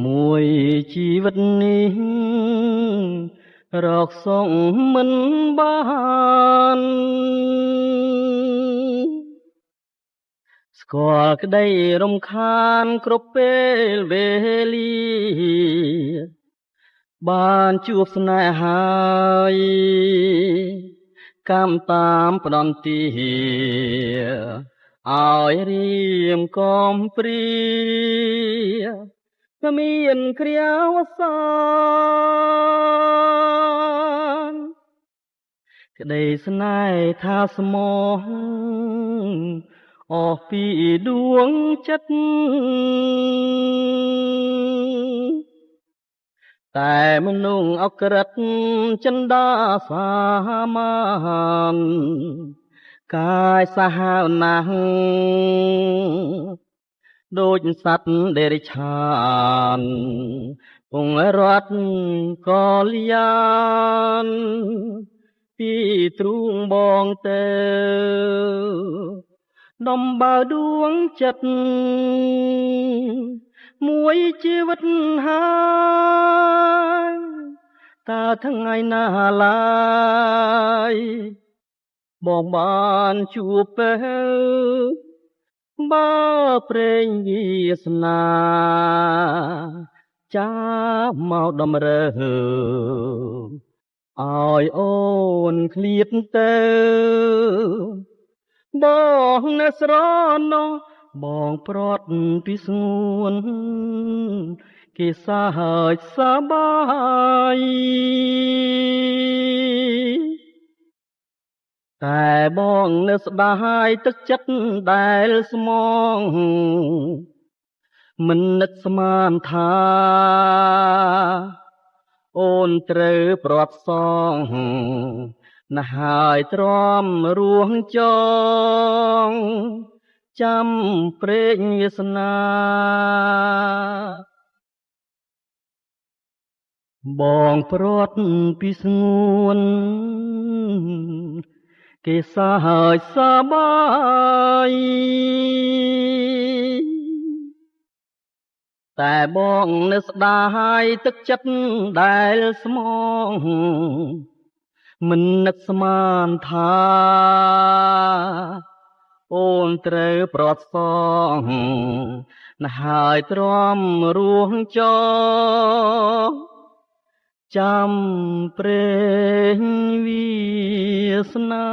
មួយជីវិតនេះរកសងមិនបានស្គាល់ក្តីរំខានគ្រប់ពេលវេលាបានជួបស្នេហាហើយកម្មតាមផ្ដន់ទាឲ្យរៀមកំព្រាគ្មានគ្រាវសានក្តីស្នេហ៍ថាស្មោះអស់ពីដួងចិត្តតែមនុស្សអក្រិតចិន្តាសាមានកាយសាហាវណាស់ដូចសត្វដេរិឆានពងរត់កលយានពីទ្រូងបងទៅដំបើដួងចិត្តមួយជីវិតហើយតើថ្ងៃណាឡើយបងបានជួបពេលបើព្រេងវាសនាចាមកតម្រើឲ្យអូនឃ្លាតទៅបងអ្នកស្រណោះបងព្រាត់ពីស្ងួនគេសាហើចសបាយតែបងនៅស្ដាយទឹកចិត្តដែលស្មងមិននឹកស្មានថាអូនត្រូវព្រាត់សងណាស់ហើយទ្រាំរួងចងចាំព្រេងវាសនាបងព្រាត់ពីស្ងួនគេសាហើចសបាយតែបងនៅស្ដាយទឹកចិត្តដែលស្មងមិននឹកស្មានថាអូនត្រូវព្រាត់សងណាស់ហើយទ្រាំរួងចងចាំព្រេងវាសនា